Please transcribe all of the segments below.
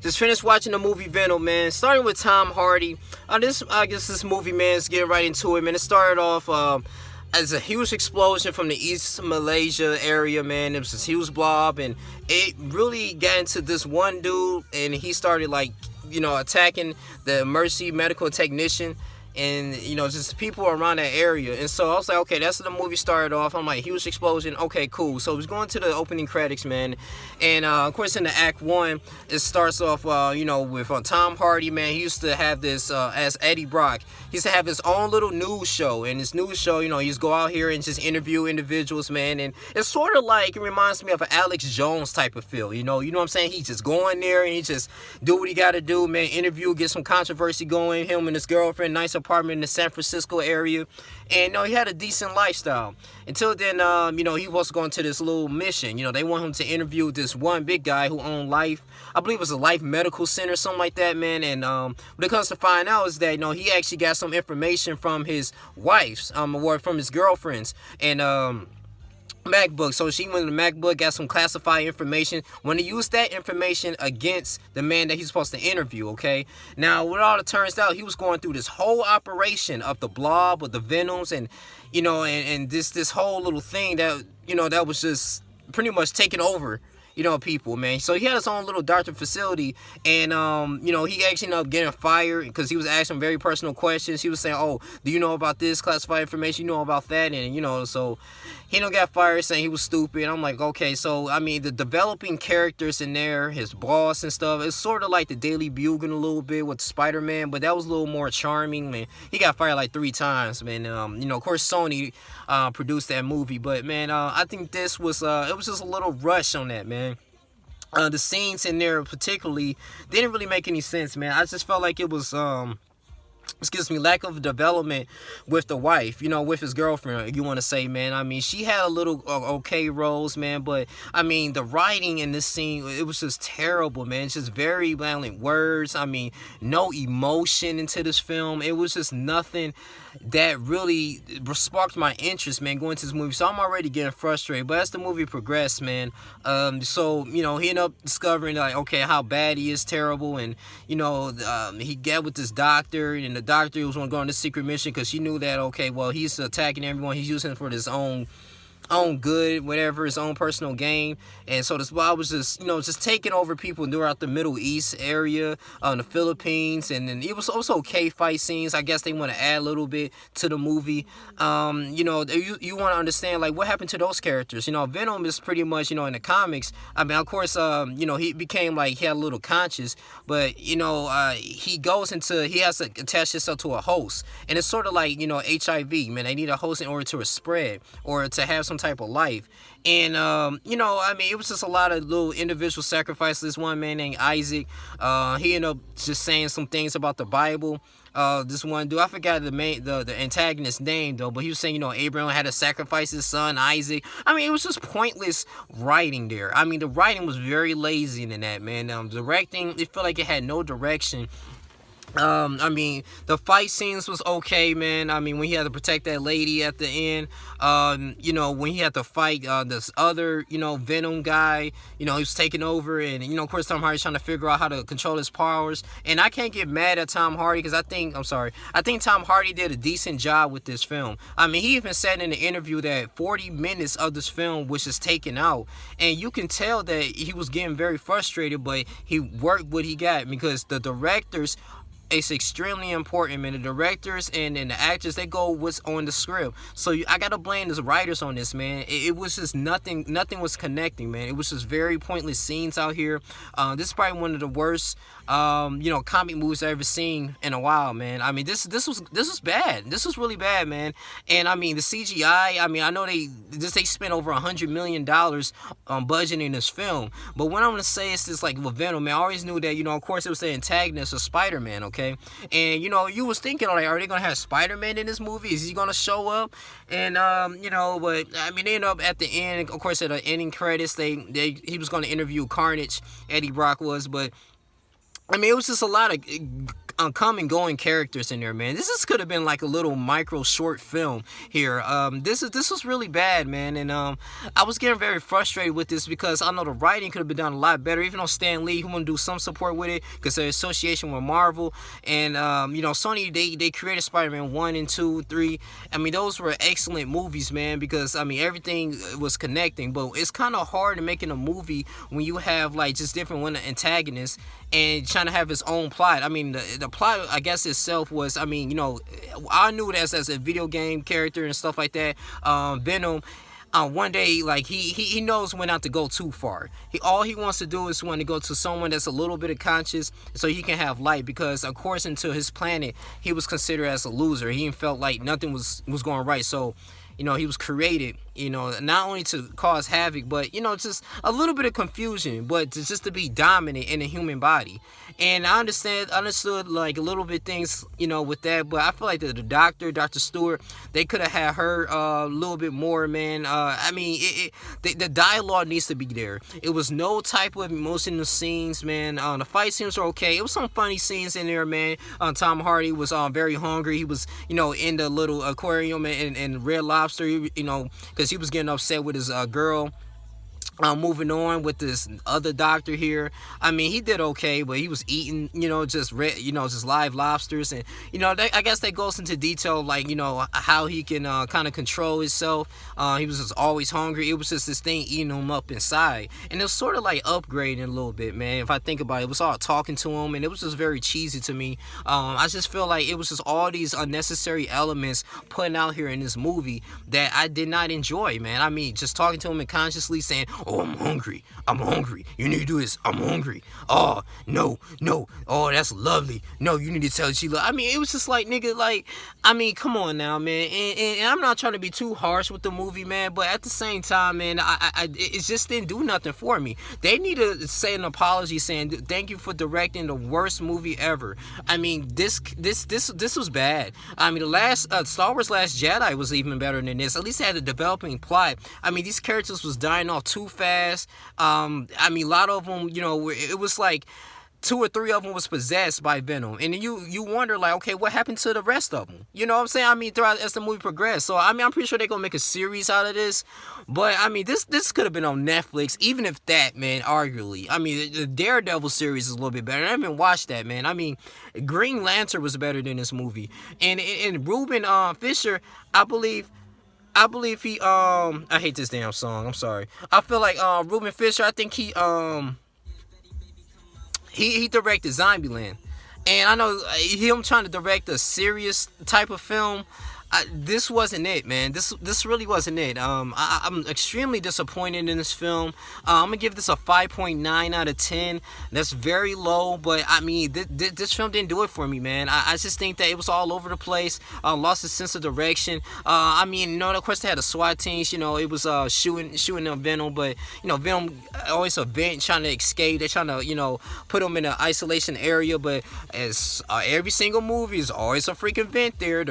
Just finished watching the movie Venom, man. Starting with Tom Hardy. I guess this movie, man, is getting right into it, man. It started off as a huge explosion from the East Malaysia area, man. It was this huge blob, and it really got into this one dude, and he started attacking the emergency medical technician. And just people around that area. And so I was like, okay, that's how the movie started off. I'm like, huge explosion, okay, cool. So it was going to the opening credits, man. And of course in the act one, it starts off with Tom Hardy, man. He used to have this as Eddie Brock, he used to have his own little news show. And this news show, he used to go out here and just interview individuals, man. And it's sort of like, it reminds me of an Alex Jones type of feel, you know what I'm saying? He just go in there and he just do what he got to do, man. Interview, get some controversy going. Him and his girlfriend, nice apartment in the San Francisco area, and he had a decent lifestyle until then. He was going to this little mission. They want him to interview this one big guy who owned Life, I believe it was a Life Medical Center, something like that, man. And what it comes to find out is that he actually got some information from his wife's or from his girlfriend's and MacBook. So she went to the MacBook, got some classified information, want to use that information against the man that he's supposed to interview, okay? Now, what all it turns out, he was going through this whole operation of the blob, of the Venoms, and, and this whole little thing that, that was just pretty much taking over, people, man. So he had his own little doctor facility, and, he actually ended up getting fired because he was asking very personal questions. He was saying, oh, do you know about this classified information? You know about that? And, so he got fired saying he was stupid. I'm like, okay, so, the developing characters in there, his boss and stuff, it's sort of like the Daily Bugle a little bit with Spider-Man, but that was a little more charming, man. He got fired like 3 times, man. Of course, Sony produced that movie, but, man, I think this was, it was just a little rush on that, man. The scenes in there particularly didn't really make any sense, man. I just felt like it was, lack of development with the wife, with his girlfriend, you want to say, man. She had a little okay roles, man, but, the writing in this scene, it was just terrible, man. It's just very violent words. No emotion into this film. It was just nothing that really sparked my interest, man, going to this movie. So I'm already getting frustrated, but as the movie progressed, man, so, he ended up discovering, like, okay, how bad he is, terrible, and, he got with this doctor, and the doctor was going to go on this secret mission because she knew that, okay, well, he's attacking everyone, he's using it for his own good, whatever, his own personal gain. And so this blob was just, just taking over people throughout the Middle East area, the Philippines, and then it was also okay fight scenes. I guess they want to add a little bit to the movie. You want to understand, like, what happened to those characters. Venom is pretty much, in the comics, of course, he became, like, he had a little conscious, but, he goes into, he has to attach himself to a host, and it's sort of like, HIV, man. They need a host in order to spread or to have some type of life. And it was just a lot of little individual sacrifices. This one man named Isaac, he ended up just saying some things about the Bible. This one dude, I forgot the antagonist's name though, but he was saying, Abraham had to sacrifice his son Isaac. It was just pointless writing there. The writing was very lazy in that, man. Directing, it felt like it had no direction. The fight scenes was okay, man. When he had to protect that lady at the end, when he had to fight this other, Venom guy, he was taking over, and of course Tom Hardy's trying to figure out how to control his powers. And I can't get mad at Tom Hardy because I think Tom Hardy did a decent job with this film. He even said in the interview that 40 minutes of this film was just taken out, and you can tell that he was getting very frustrated, but he worked what he got because the directors, it's extremely important, man. The directors and the actors, they go what's on the script. So I gotta blame the writers on this, man. It was just nothing was connecting, man. It was just very pointless scenes out here. This is probably one of the worst comic movies I've ever seen in a while, man. This was bad. This was really bad, man. And the CGI, I know they spent over $100 million on budgeting this film. But what I'm gonna say is this, like with Venom, man, I always knew that, of course it was the antagonist of Spider-Man, okay? And you was thinking, like, are they gonna have Spider-Man in this movie? Is he gonna show up? And but they end up at the end, of course, at the ending credits, he was gonna interview Carnage, Eddie Brock was, but it was just a lot of come and going characters in there, man. Could have been like a little micro short film here. This was really bad, man, and I was getting very frustrated with this because I know the writing could have been done a lot better. Even though Stan Lee, he want to do some support with it because their association with Marvel, and Sony, they created Spider-Man 1 and 2, 3. I mean, those were excellent movies, man, because I mean everything was connecting. But it's kind of hard to making a movie when you have like just different one antagonists and trying to have its own plot. I mean, the plot, I guess, itself was, I mean, I knew it as a video game character and stuff like that. Venom, one day, like, he knows when not to go too far. All he wants to do is want to go to someone that's a little bit of conscious so he can have light, because according to his planet, he was considered as a loser. He felt like nothing was going right. So he was created, not only to cause havoc, but, just a little bit of confusion, but just to be dominant in the human body. And I understood like a little bit things, with that, but I feel like the doctor, Dr. Stewart, they could have had her a little bit more, man. I mean, the dialogue needs to be there. It was no type of emotional scenes, man. The fight scenes were okay. It was some funny scenes in there, man. Tom Hardy was very hungry. He was, in the little aquarium and Red Lobster, because he was getting upset with his girl. Moving on with this other doctor here. I mean, he did okay, but he was eating, just live lobsters, and I guess that goes into detail, like how he can kind of control himself. He was just always hungry. It was just this thing eating him up inside, and it was sort of like upgrading a little bit, man. If I think about it, it was all talking to him, and it was just very cheesy to me. I just feel like it was just all these unnecessary elements putting out here in this movie that I did not enjoy, man. I mean, just talking to him and consciously saying, "Oh, I'm hungry. You need to do this. I'm hungry. Oh, no. Oh, that's lovely. No, you need to tell Sheila." I mean, it was just like, nigga, like, I mean, come on now, man. And I'm not trying to be too harsh with the movie, man, but at the same time, man, it just didn't do nothing for me. They need to say an apology saying, "Thank you for directing the worst movie ever." I mean, this was bad. I mean, the last Star Wars Last Jedi was even better than this. At least it had a developing plot. I mean, these characters was dying off too fast. I mean, a lot of them, it was like 2 or 3 of them was possessed by Venom, and then you wonder, like, okay, what happened to the rest of them? You know what I'm saying? I mean, throughout as the movie progressed. So I mean, I'm pretty sure they're gonna make a series out of this. But I mean, this could have been on Netflix, even if that, man. Arguably, I mean, the Daredevil series is a little bit better. I haven't watched that, man. I mean, Green Lantern was better than this movie, and Ruben Fisher, I believe he I hate this damn song. I'm sorry. I feel like Ruben Fisher, I think he directed Zombieland. And I know him trying to direct a serious type of film, this wasn't it, man. This really wasn't it. I'm extremely disappointed in this film. I'm gonna give this a 5.9 out of 10. That's very low, but I mean, this film didn't do it for me, man. I just think that it was all over the place. Lost a sense of direction. I mean, of course they had the SWAT teams. It was shooting a Venom, but Venom always a vent trying to escape. They're trying to put him in an isolation area, but as every single movie is always a freaking vent there.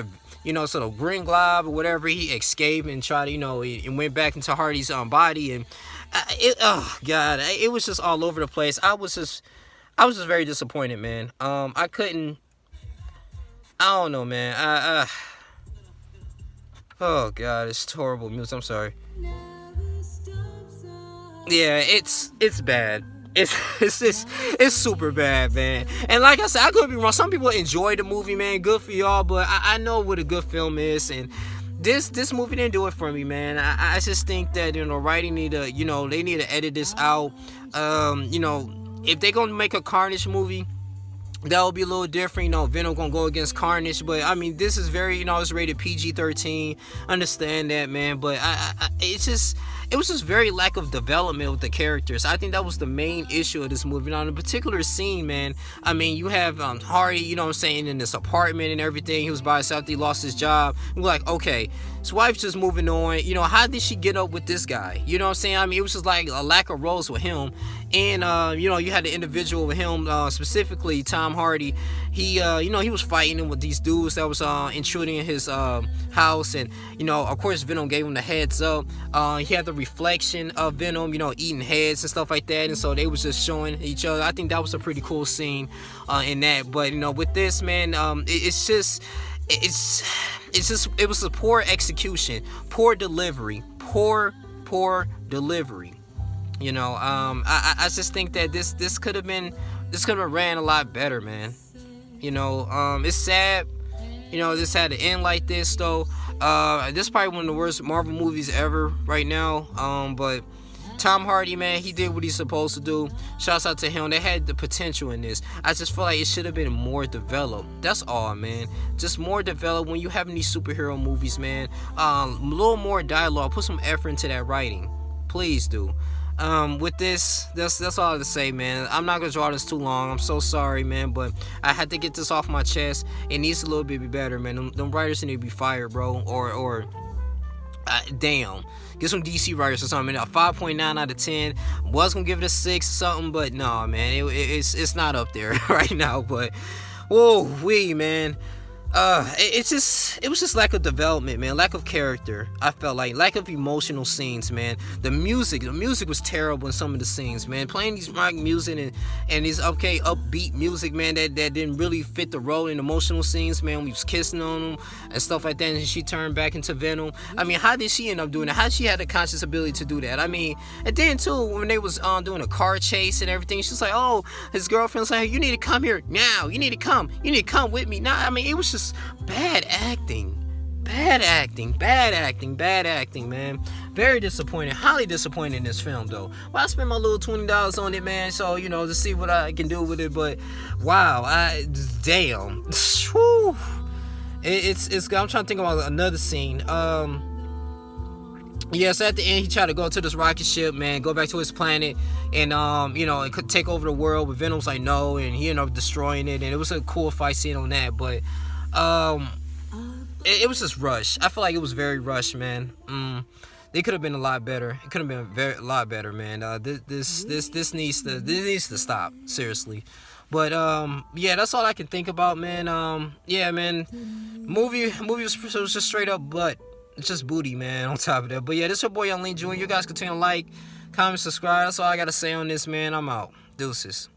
So the Green Glob or whatever, he escaped and tried to, he went back into Hardy's body, and it was just all over the place. I was just very disappointed, man. I don't know, man. Oh God, it's horrible music. I'm sorry. Yeah, it's bad. It's super bad, man. And like I said, I could be wrong. Some people enjoy the movie, man. Good for y'all, but I know what a good film is, and this movie didn't do it for me, man. I just think that writing need to they need to edit this out. If they gonna make a Carnage movie, that would be a little different. Venom gonna go against Carnage, but I mean, this is very, it's rated PG-13. Understand that, man, but it was just very lack of development with the characters. I think that was the main issue of this movie. Now, in a particular scene, man, I mean, you have Hardy, in this apartment and everything. He was by himself. He lost his job. We're like, okay, His wife's just moving on. You know, how did she get up with this guy? You know what I'm saying? I mean, it was just like a lack of roles with him. And you know, you had the individual with him, specifically Tom Hardy. He you know, he was fighting with these dudes that was intruding in his house, and you know, of course Venom gave him the heads up. He had the reflection of Venom, you know, eating heads and stuff like that, and so they was just showing each other. I think that was a pretty cool scene in that. But you know, with this, man, it was a poor execution, poor delivery, poor delivery. You know, I just think that this could have been ran a lot better, man. You know, it's sad, you know, this had to end like this though. This is probably one of the worst Marvel movies ever right now. But Tom Hardy, man, he did what he's supposed to do. Shouts out to him. They had the potential in this. I just feel like it should have been more developed. That's all, man. Just more developed when you having these superhero movies, man. A little more dialogue. Put some effort into that writing. Please do. With this, that's all to say, man. I'm not gonna draw this too long. I'm so sorry, man, but I had to get this off my chest. It needs a little bit be better, man. Them writers need to be fired, bro. Or damn, get some DC writers or something. A 5.9 out of 10. Was gonna give it a 6 or something, but no, man, it's not up there right now. But whoa, man. It was just lack of development, man. Lack of character. I felt like lack of emotional scenes, man. The music was terrible in some of the scenes, man. Playing these rock music and these upbeat music, man, that didn't really fit the role in emotional scenes, man. We was kissing on them and stuff like that, and she turned back into Venom. I mean, how did she end up doing that? How did she have the conscious ability to do that? I mean, and then too, when they was doing a car chase and everything, she's like, oh, his girlfriend's like, you need to come here now. You need to come with me now. I mean, it was just bad acting, man. Very disappointing, highly disappointed in this film though. Well, I spent my little $20 on it, man, so you know, to see what I can do with it. But wow, damn. Whew. It's I'm trying to think about another scene. Yes, at the end he tried to go to this rocket ship, man, go back to his planet, and you know, it could take over the world, but Venom's like no, and he ended up destroying it, and it was a cool fight scene on that. But it was just rushed. I feel like it was very rushed, man. They could have been a lot better. It could have been a lot better, man. This needs to stop, seriously. But yeah, that's all I can think about, man. Yeah, man. Movie was just straight up butt. It's just booty, man, on top of that. But yeah, this is your boy Young Lean Jr. You guys continue to like, comment, subscribe. That's all I gotta say on this, man. I'm out. Deuces.